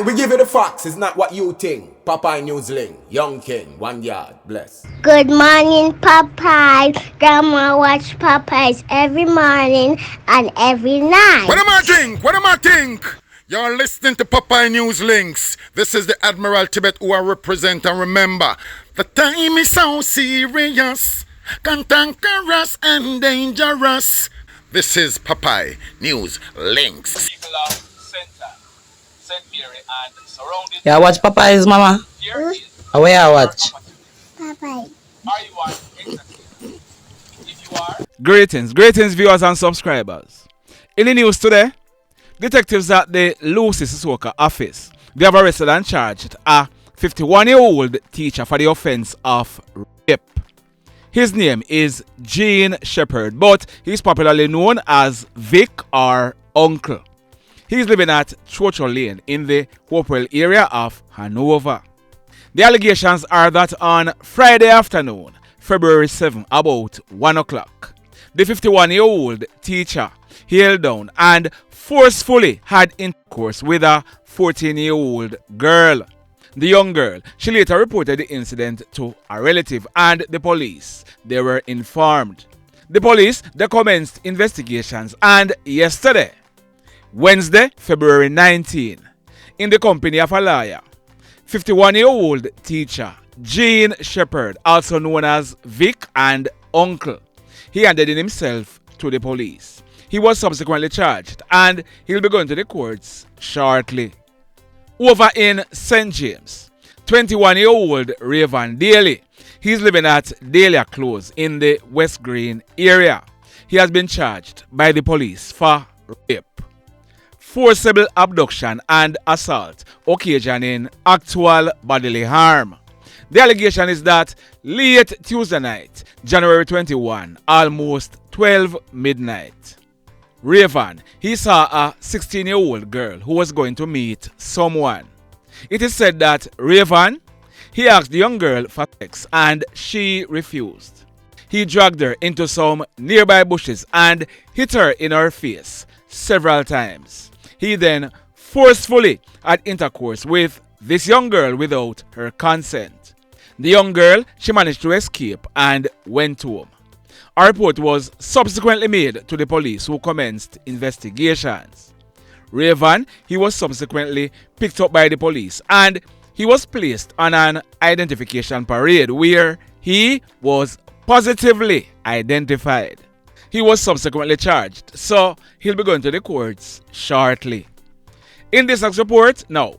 We give you the facts, it's not what you think. Popeye Newsling, Young King, 1 yard, bless. Good morning, Popeye. Grandma watch Popeyes every morning and every night. What am I think? What am I think? You're listening to Popeye News Links. This is the Admiral Tibet who I represent, and remember, the time is so serious, cantankerous and dangerous. This is Popeye News Links. People of Center, St. Mary and surrounding. Yeah, watch Popeyes, mama. Here is Where I watch? Popeye. are you an executive? If you are, Greetings viewers and subscribers. In the news today, detectives at the Lucy Sissoko office, they have arrested and charged a 51-year-old teacher for the offense of rape. His name is Shephard, but he's popularly known as Vick or Uncle. He's living at Churchill Lane in the Hopewell area of Hanover. The allegations are that on Friday afternoon, February 7, about 1 o'clock, the 51-year-old teacher held down and forcefully had intercourse with a 14-year-old girl. The young girl, she later reported the incident to a relative and the police. They were informed. The police, they commenced investigations, and yesterday, Wednesday, February 19, in the company of a lawyer, 51-year-old teacher Shephard, also known as Vick and Uncle, he handed in himself to the police. He was subsequently charged and he'll be going to the courts shortly. Over in St. James, 21-year-old Rayvon Daley, he's living at Daley Close in the West Green area. He has been charged by the police for rape, forcible abduction and assault occasioning actual bodily harm. The allegation is that late Tuesday night, January 21, almost 12 midnight, Rayvon, he saw a 16-year-old girl who was going to meet someone. It is said that Rayvon, he asked the young girl for sex and she refused. He dragged her into some nearby bushes and hit her in her face several times. He then forcefully had intercourse with this young girl without her consent. The young girl, she managed to escape and went home. A report was subsequently made to the police, who commenced investigations. Rayvon, he was subsequently picked up by the police and he was placed on an identification parade where he was positively identified. He was subsequently charged, so he'll be going to the courts shortly. In this next report, now,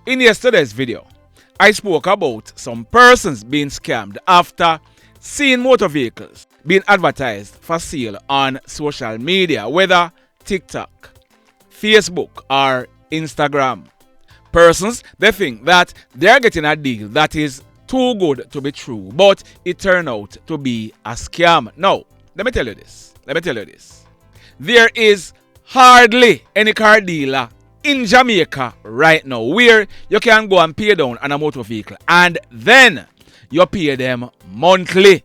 in yesterday's video, I spoke about some persons being scammed after seeing motor vehicles being advertised for sale on social media, whether TikTok, Facebook or Instagram. Persons, they think that they are getting a deal that is too good to be true, but it turned out to be a scam. Now, let me tell you this. There is hardly any car dealer in Jamaica right now where you can go and pay down on a motor vehicle and then you pay them monthly.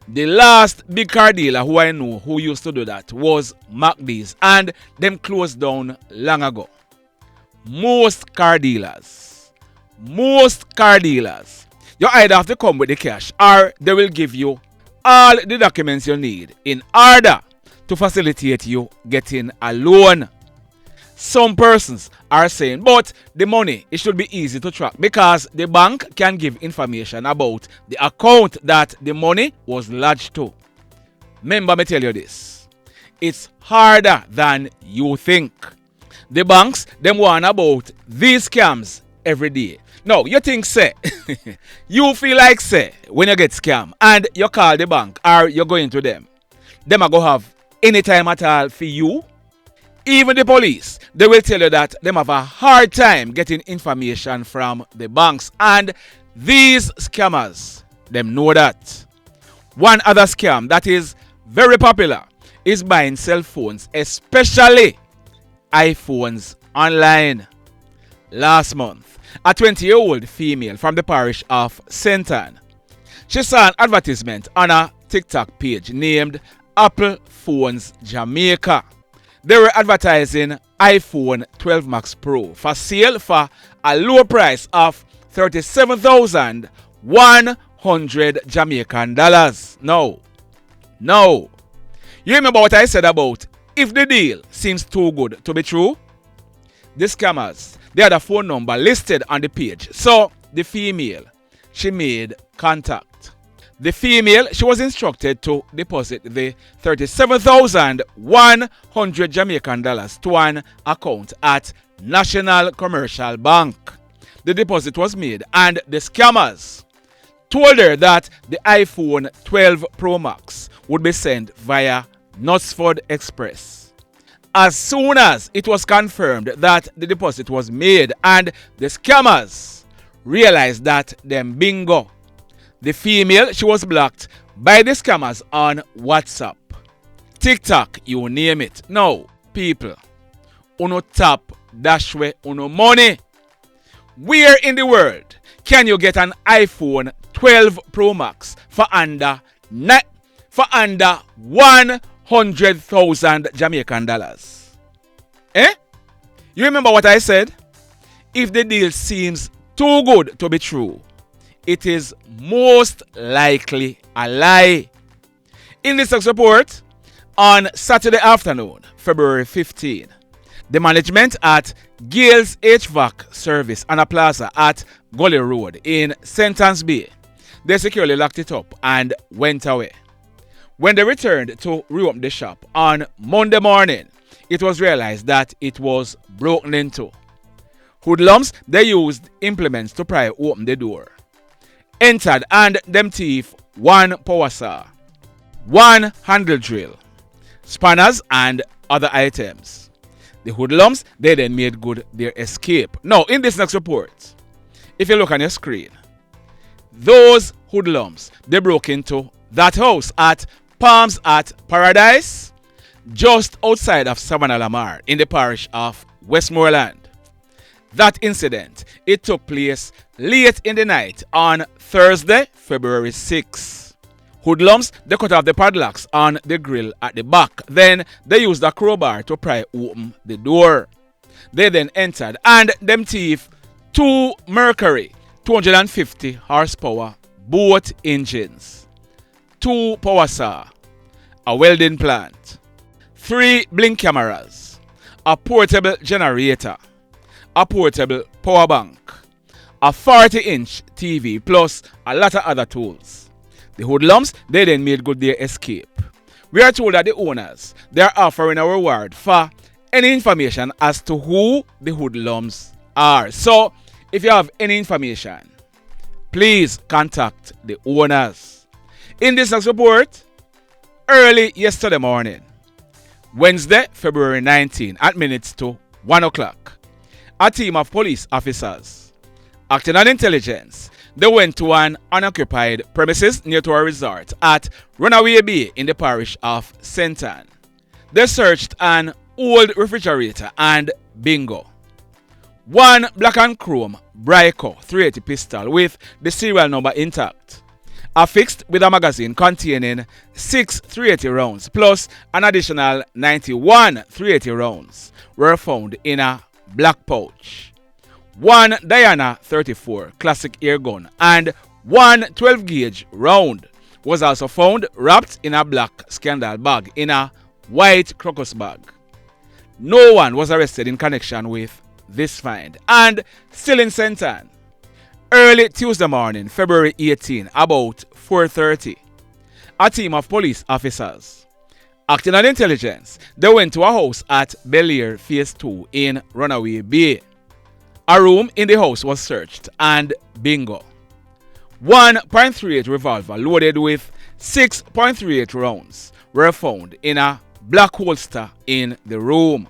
The last big car dealer who I know who used to do that was MacD's, and them closed down long ago. Most car dealers, you either have to come with the cash or they will give you all the documents you need in order to facilitate you getting a loan. Some persons are saying, but the money, it should be easy to track because the bank can give information about the account that the money was lodged to. Remember me tell you this, it's harder than you think. The banks, them warn about these scams every day. Now, you think, say, you feel like, say, when you get scammed and you call the bank or you go into them are going to have any time at all for you. Even the police, they will tell you that them have a hard time getting information from the banks, and these scammers, them know that. One other scam that is very popular is buying cell phones, especially iPhones online. Last month, a 20-year-old female from the parish of St. Ann, she saw an advertisement on a TikTok page named Apple Phones Jamaica. They were advertising iPhone 12 Max Pro for sale for a low price of 37,100 Jamaican dollars. No. You remember what I said about if the deal seems too good to be true? The scammers, they had a phone number listed on the page. So the female, she made contact. The female, she was instructed to deposit the 37,100 Jamaican dollars to an account at National Commercial Bank. The deposit was made and the scammers told her that the iPhone 12 Pro Max would be sent via Knutsford Express. As soon as it was confirmed that the deposit was made and the scammers realized that them bingo, the female, she was blocked by the scammers on WhatsApp, TikTok, you name it. Now, people, uno tap dash way uno money. Where in the world can you get an iPhone 12 Pro Max for under 100,000 Jamaican dollars? Eh? You remember what I said? If the deal seems too good to be true, it is most likely a lie. In this next report, on Saturday afternoon, February 15, the management at Gayle's H-Vac service on a plaza at Gully Road in Sentence Bay, they securely locked it up and went away. When they returned to reopen the shop on Monday morning, it was realized that it was broken into. Hoodlums, they used implements to pry open the door, entered and them thief one power saw, one handle drill, spanners and other items. The hoodlums, they then made good their escape. Now, in this next report, if you look on your screen, those hoodlums, they broke into that house at Palms at Paradise, just outside of Savannah Lamar in the parish of Westmoreland. That incident, it took place late in the night on Thursday, February 6. Hoodlums, they cut off the padlocks on the grill at the back. Then they used a crowbar to pry open the door. They then entered and them thief two Mercury 250 horsepower boat engines, two power saw, a welding plant, 3 blink cameras, a portable generator, a portable power bank, a 40-inch TV, plus a lot of other tools. The hoodlums, they then made good their escape. We are told that the owners, they are offering a reward for any information as to who the hoodlums are. So, if you have any information, please contact the owners. In this next report, early yesterday morning, Wednesday, February 19, at minutes to 1 o'clock, a team of police officers, acting on intelligence, they went to an unoccupied premises near to a resort at Runaway Bay in the parish of St. Ann. They searched an old refrigerator and bingo. One black and chrome Brico 380 pistol with the serial number intact, affixed with a magazine containing 6 380 rounds plus an additional 91 380 rounds were found in a black pouch. One Diana 34 classic air gun and one 12-gauge round was also found wrapped in a black scandal bag in a white crocus bag. No one was arrested in connection with this find. And still in St. Ann, early Tuesday morning, February 18, about 4:30, a team of police officers, acting on intelligence, they went to a house at Bel Air Phase 2 in Runaway Bay. A room in the house was searched and bingo. 1.38 revolver loaded with 6.38 rounds were found in a black holster in the room.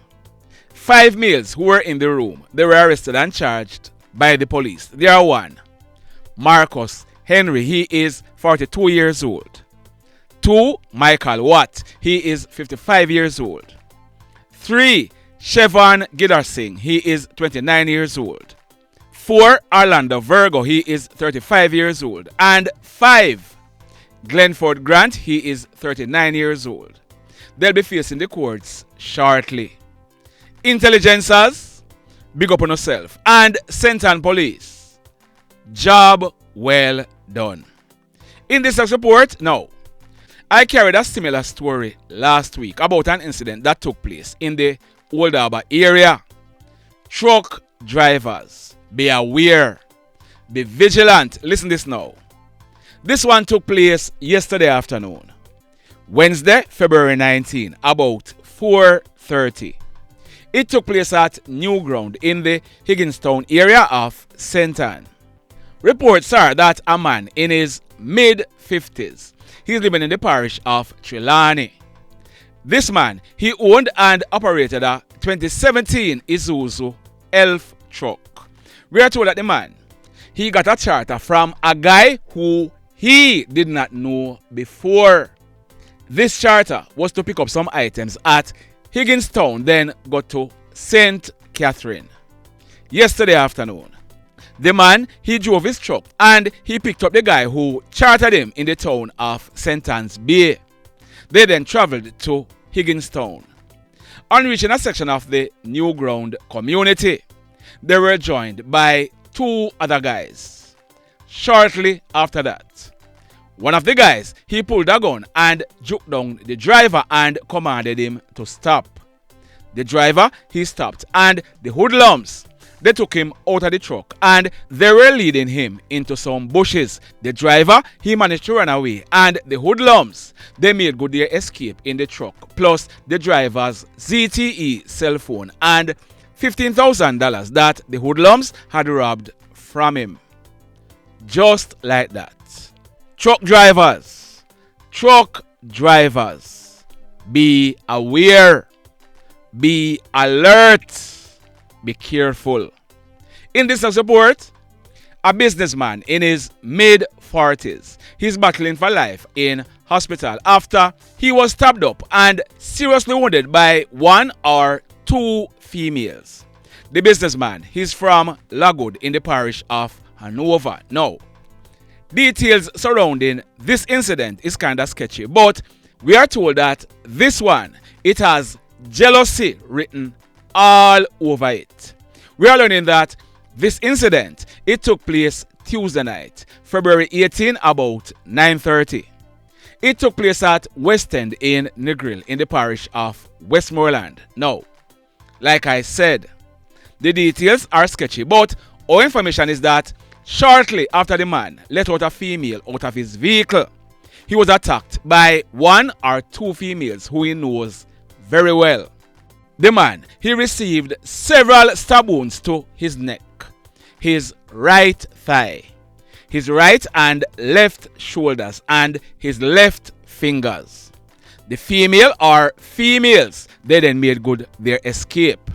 5 males who were in the room, they were arrested and charged by the police. There are 1, Marcus Henry, he is 42 years old. 2, Michael Watt, he is 55 years old. 3, Chevon Gidarisingh, he is 29 years old. 4, Orlando Virgo, he is 35 years old. And 5, Glenford Grant, he is 39 years old. they'll be facing the courts shortly. Intelligencers, big up on yourself. And Sentan Police, job well done. In this report, now, I carried a similar story last week about an incident that took place in the Old Harbour area. Truck drivers, be aware, be vigilant. Listen this now. This one took place yesterday afternoon, Wednesday, February 19, about 4:30. It took place at New Ground in the Higginstown area of St. Ann. Reports are that a man in his mid-50s, he's living in the parish of Trelawney. This man, he owned and operated a 2017 Isuzu Elf truck. We are told that the man, he got a charter from a guy who he did not know before. This charter was to pick up some items at Higginstown, then go to St. Catherine. Yesterday afternoon, the man, he drove his truck and he picked up the guy who chartered him in the town of St. Anne's Bay. They then traveled to Higginstown. On reaching a section of the New Ground community, they were joined by two other guys. Shortly after that, one of the guys, he pulled a gun and juked down the driver and commanded him to stop. The driver, he stopped, and the hoodlums, they took him out of the truck and they were leading him into some bushes. The driver, he managed to run away, and the hoodlums, they made good their escape in the truck, plus the driver's ZTE cell phone and $15,000 that the hoodlums had robbed from him. Just like that. Truck drivers, be aware, be alert, be careful. In this report, a businessman in his mid-40s, he's battling for life in hospital after he was stabbed up and seriously wounded by one or two females. The businessman, he's from Lagwood in the parish of Hanover. Now, details surrounding this incident is kind of sketchy, but we are told that this one, it has jealousy written all over it. We are learning that this incident, it took place Tuesday night, February 18, about 9:30. It took place at West End in Negril in the parish of Westmoreland. Now, like I said, the details are sketchy, but our information is that shortly after the man let out a female out of his vehicle, he was attacked by one or two females who he knows very well. The man, he received several stab wounds to his neck, his right thigh, his right and left shoulders, and his left fingers. The female or females, they then made good their escape.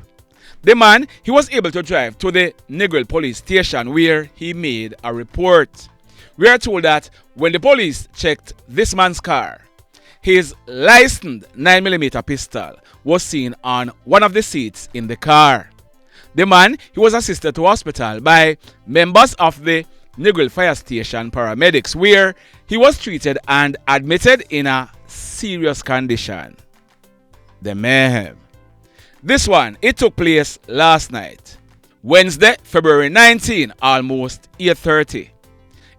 The man, he was able to drive to the Negril police station where he made a report. We are told that when the police checked this man's car, his licensed 9mm pistol was seen on one of the seats in the car. The man, he was assisted to hospital by members of the Negril Fire Station paramedics, where he was treated and admitted in a serious condition. The mayhem. This one, it took place last night, Wednesday, February 19, almost 8:30.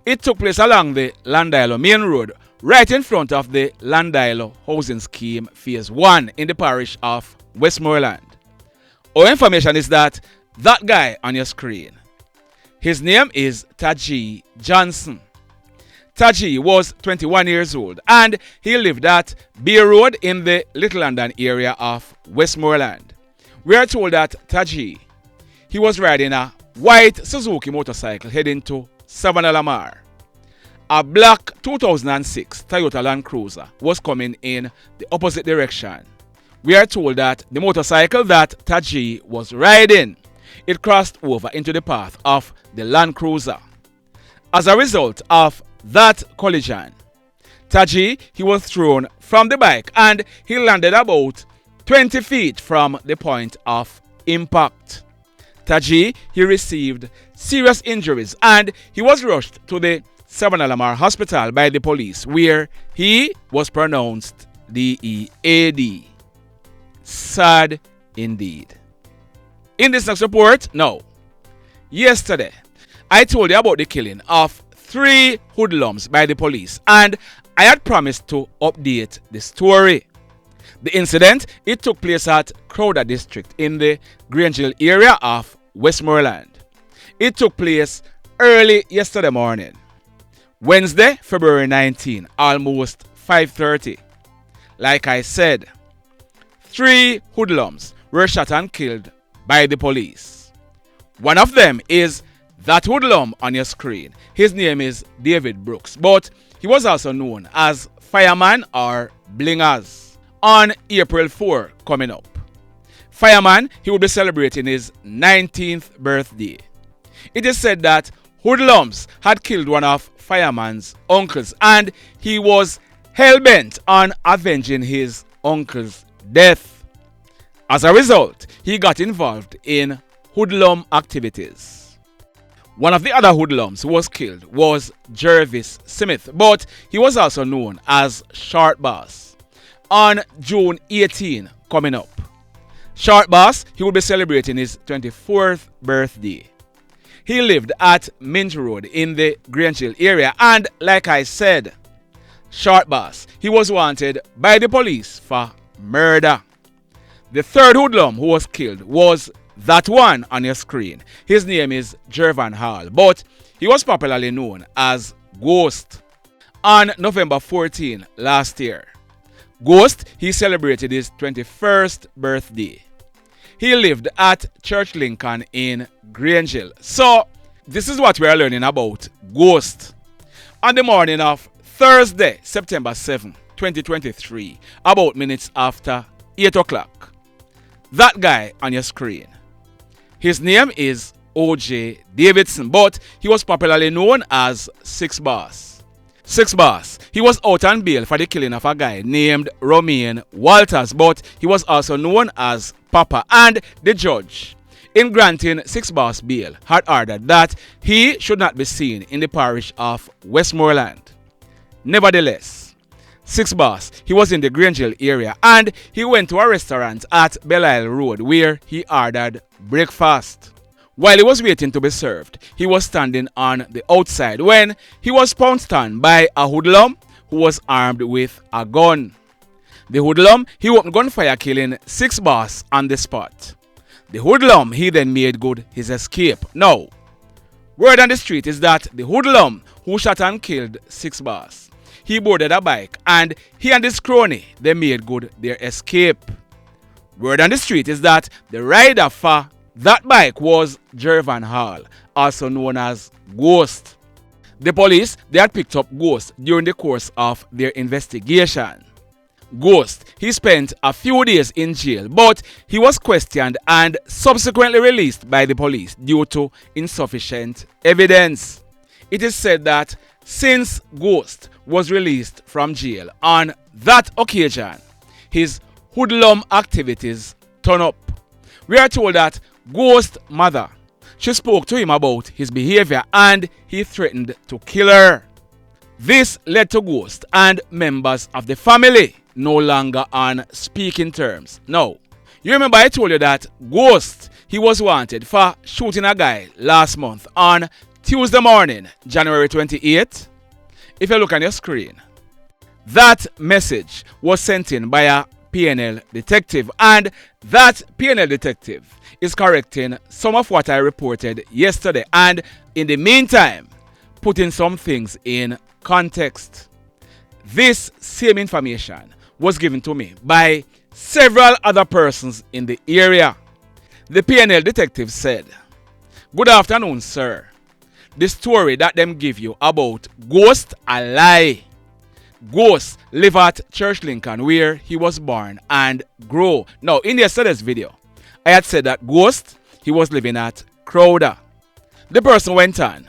It took place along the Landilo Main Road, right in front of the Landilo Housing Scheme Phase 1 in the parish of Westmoreland. Our information is that guy on your screen, his name is Tajee Johnson. Tajee was 21 years old and he lived at Bay Road in the Little London area of Westmoreland. We are told that Tajee, he was riding a white Suzuki motorcycle heading to Savannah Lamar. A black 2006 Toyota Land Cruiser was coming in the opposite direction. We are told that the motorcycle that Tajee was riding, it crossed over into the path of the Land Cruiser. As a result of that collision, Tajee, he was thrown from the bike and he landed about 20 feet from the point of impact. Tajee, he received serious injuries and he was rushed to the Savannah Lamar Hospital by the police, where he was pronounced Sad indeed. In this next report, now, yesterday, I told you about the killing of 3 hoodlums by the police, and I had promised to update the story. The incident, it took place at Crowder District in the Grangeville area of Westmoreland. It took place early yesterday morning, Wednesday, February 19, almost 5:30. Like I said, 3 hoodlums were shot and killed by the police. One of them is that hoodlum on your screen. His name is David Brooks, but he was also known as Fireman or Blingers. On April 4 coming up, Fireman, he will be celebrating his 19th birthday. It is said that hoodlums had killed one of Fireman's uncles, and he was hell-bent on avenging his uncle's death. As a result, he got involved in hoodlum activities. One of the other hoodlums who was killed was Jervis Smith, but he was also known as Short Boss. On June 18 coming up, Short Boss, he will be celebrating his 24th birthday. He lived at Minch Road in the Grangeville area, and like I said, Short Boss, he was wanted by the police for murder. The third hoodlum who was killed was that one on your screen. His name is Jervan Hall, but he was popularly known as Ghost. On November 14 last year, Ghost, he celebrated his 21st birthday. He lived at Church Lincoln in Grangeville. So, this is what we are learning about Ghost. On the morning of Thursday, September 7, 2023, about minutes after 8 o'clock, that guy on your screen, his name is Ojay Davidson, but he was popularly known as Six Boss. Six Boss, he was out on bail for the killing of a guy named Romaine Walters, but he was also known as Papa, and the judge, in granting Six Boss bail, had ordered that he should not be seen in the parish of Westmoreland. Nevertheless, Six Boss, he was in the Grangeville area, and he went to a restaurant at Belle Road where he ordered breakfast. While he was waiting to be served, he was standing on the outside when he was pounced on by a hoodlum who was armed with a gun. The hoodlum, he opened gunfire, killing Six Boss on the spot. The hoodlum, he then made good his escape. Now, word on the street is that the hoodlum who shot and killed Six Boss, he boarded a bike, and he and his crony, they made good their escape. Word on the street is that the rider for that bike was Jervan Hall, also known as Ghost. The police, they had picked up Ghost during the course of their investigation. Ghost, he spent a few days in jail, but he was questioned and subsequently released by the police due to insufficient evidence. It is said that since Ghost was released from jail on that occasion, his hoodlum activities turned up. We are told that Ghost's mother, she spoke to him about his behavior and he threatened to kill her. This led to Ghost and members of the family no longer on speaking terms. Now, you remember I told you that Ghost, he was wanted for shooting a guy last month on Tuesday morning, January 28th. If you look on your screen, that message was sent in by a PNL detective, and that PNL detective is correcting some of what I reported yesterday, and in the meantime, putting some things in context. This same information was given to me by several other persons in the area. The PNL detective said, "Good afternoon, sir. The story that them give you about Ghost a lie. Ghost live at Church Lincoln where he was born and grow." Now, in yesterday's video, I had said that Ghost, he was living at Crowder. The person went on.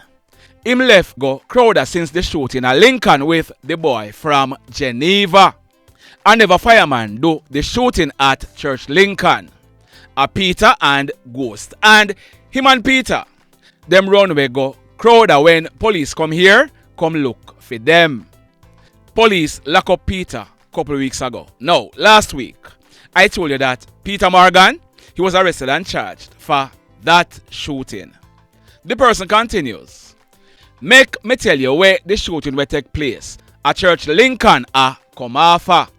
Him left go Crowder since the shooting at Lincoln with the boy from Geneva. And never fireman do the shooting at Church Lincoln. A Peter and Ghost. And him and Peter, them run we go Crowder when police come here, come look for them. Police lock up Peter couple of weeks ago. No, last week, I told you that Peter Morgan, he was arrested and charged for that shooting. The person continues. Make me tell you where the shooting will take place. At Church Lincoln a Comafa.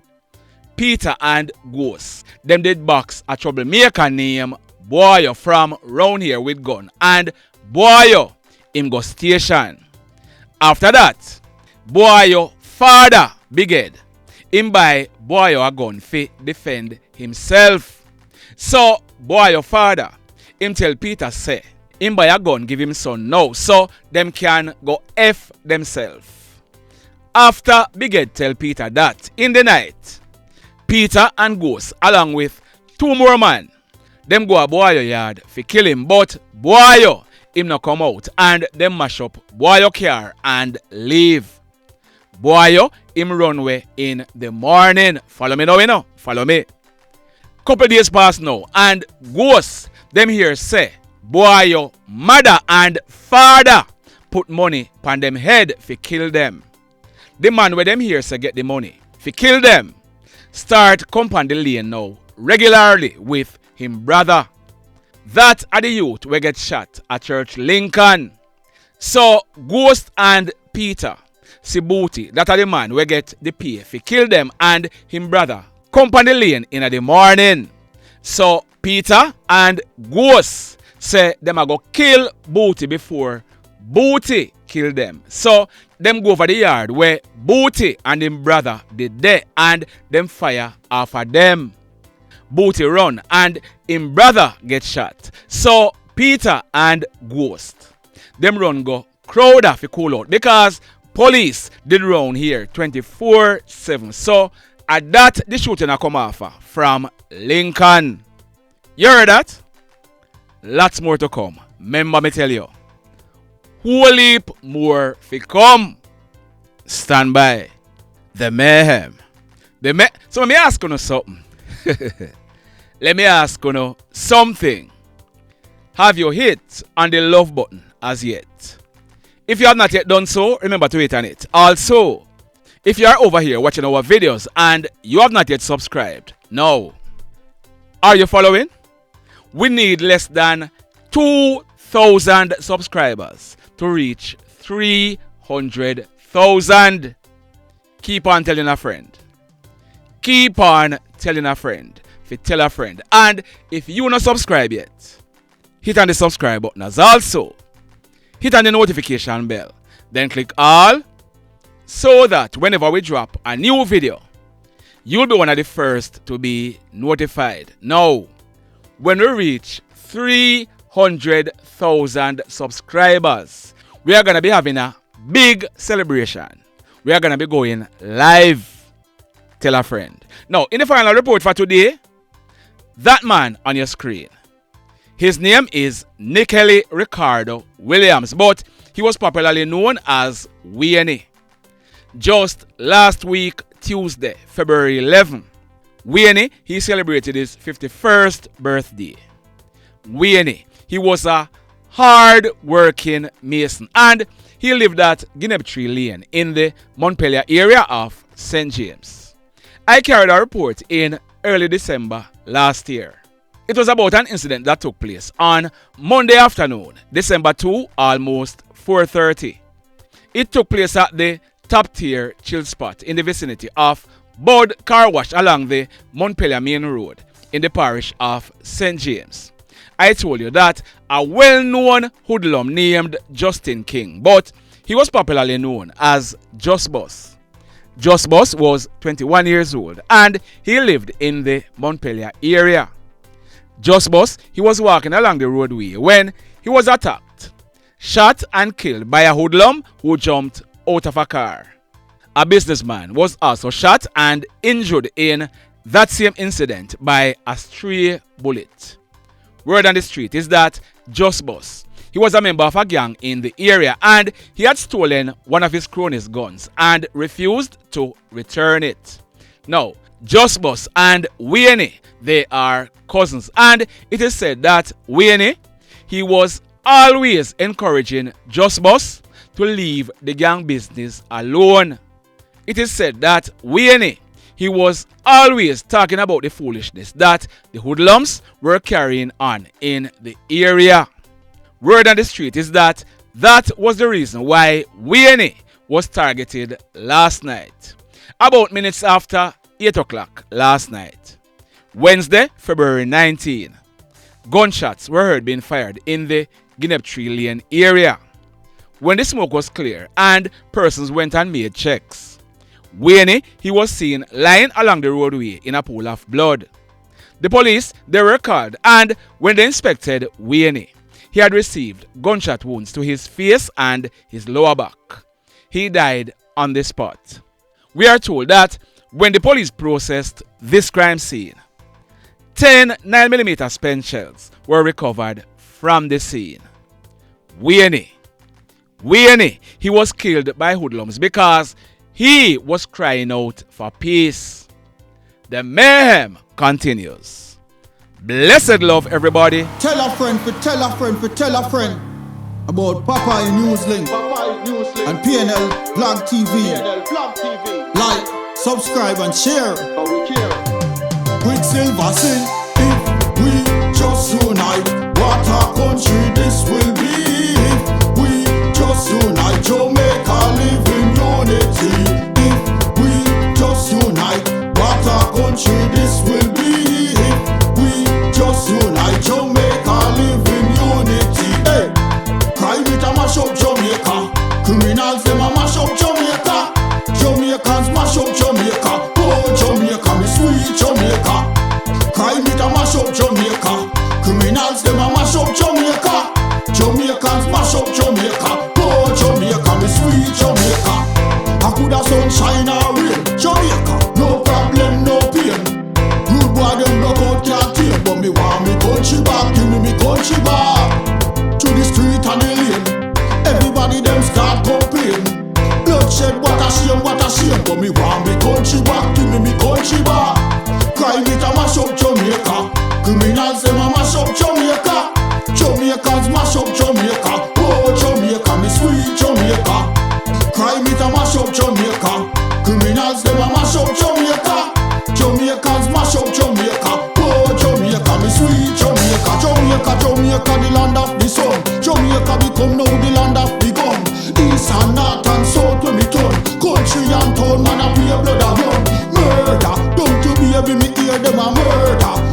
Peter and Ghost. Them did box a troublemaker named Boyo from round here with gun. And Boyo, him go station. After that, Boyo father, Big Head, him buy Boyo a gun for defend himself. So, Boyo father, him tell Peter say, him buy a gun give him son now, so them can go F themselves. After Big Head tell Peter that, in the night, Peter and Ghost, along with 2 more men, them go a Boyo yard for kill him, but Boyo, him not come out, and them mash up Boyo car and leave. Boyo, him run away in the morning. Follow me now, you know? Follow me. Couple days pass now, and Ghost, them here say, Boyo mother and father put money on them head for kill them. The man where them here say get the money for kill them start come on the lane now regularly with him brother. That are the youth we get shot at Church Lincoln. So Ghost and Peter see booty, that are the man we get the pay for kill them and him brother come on the lane in the morning. So Peter and Ghost say them a go kill Booty before Booty kill them. So them go over the yard where Booty and him brother did there and them fire off of them. Booty run and him brother get shot. So Peter and Ghost, them run go crowd off cool out because police did round here 24/7. So at that the shooting a come off from Lincoln. You heard that? Lots more to come. Remember me tell you. Whole heap more fi come. Stand by. The mayhem. So let me ask you something. Let me ask you something. Have you hit on the love button as yet? If you have not yet done so, remember to hit on it. Also, if you are over here watching our videos and you have not yet subscribed, no. Are you following? We need less than 2,000 subscribers to reach 300,000. Keep on telling a friend. Keep on telling a friend. If you tell a friend. And if you not subscribe yet, hit on the subscribe button as also. Hit on the notification bell. Then click all so that whenever we drop a new video, you'll be one of the first to be notified. Now, when we reach 300,000 subscribers, we are going to be having a big celebration. We are going to be going live. Tell a friend. Now, in the final report for today, that man on your screen, his name is Ricardo Williams, but he was popularly known as Waynie. Just last week, Tuesday, February 11, Waynie, he celebrated his 51st birthday. Waynie, he was a hard-working mason and he lived at Ginebtree Lane in the Montpelier area of St. James. I carried a report in early December last year. It was about an incident that took place on Monday afternoon, December 2, almost 4:30. It took place at the top-tier chill spot in the vicinity of Bud Car Wash along the Montpelier Main Road in the parish of St. James. I told you that a well-known hoodlum named Justin King, but he was popularly known as Just Boss. Just Boss was 21 years old and he lived in the Montpelier area. Just Boss, he was walking along the roadway when he was attacked, shot and killed by a hoodlum who jumped out of a car. A businessman was also shot and injured in that same incident by a stray bullet. Word on the street is that Just Boss, he was a member of a gang in the area and he had stolen one of his cronies' guns and refused to return it. Now, Just Boss and Waynie, they are cousins, and it is said that Waynie, he was always encouraging Just Boss to leave the gang business alone. It is said that Waynie, he was always talking about the foolishness that the hoodlums were carrying on in the area. Word on the street is that was the reason why Waynie was targeted last night, about minutes after 8 o'clock last night. Wednesday, February 19. Gunshots were heard being fired in the Gunman Lane area. When the smoke was clear and persons went and made checks, Waynie, he was seen lying along the roadway in a pool of blood. The police, they were called, and when they inspected Waynie, he had received gunshot wounds to his face and his lower back. He died on the spot. We are told that when the police processed this crime scene, 10 9mm spent shells were recovered from the scene. Waynie, he was killed by hoodlums because he was crying out for peace. The mayhem continues. Blessed love, everybody. Tell a friend about Popeye Newslink and PNL Blog TV. Like, subscribe and share. Quicksilver sing, if we just unite, what a country this will be. If we just unite, Jamaica live in unity. If we just unite, what a country this will be. If we just unite, Jamaica live in unity. Hey, crime it a mash up Jamaica. Criminals them a mash up Jamaica. Jamaicans mash up Jamaica. Oh Jamaica, me sweet Jamaica. Crime it a mash up Jamaica. Criminals them a mash up Jamaica. Jamaicans mash up Jamaica. Oh Jamaica, me sweet Jamaica. I coulda sunshine or rain. Jamaica, no problem, no pain. Rude boy them no out can't tame, but me want me country back. Give me country back. To the street and the lane. Everybody them start complain. Bloodshed, what a shame, but me want me country back. Give me country back. Crime it a mash up Jamaica. Criminals them a mash up Jamaica. Jamaicans mash up Jamaica. Oh Jamaica, me sweet Jamaica. Crime it a mash up Jamaica. Criminals them a mash up Jamaica. Jamaicans mash up Jamaica. Oh Jamaica, me sweet Jamaica. Jamaica, the land of the sun. Jamaica become now the land of the gun. East and north and south when me turn. Country and town man a pay blood a run. Murder, don't you baby me hear them a murder.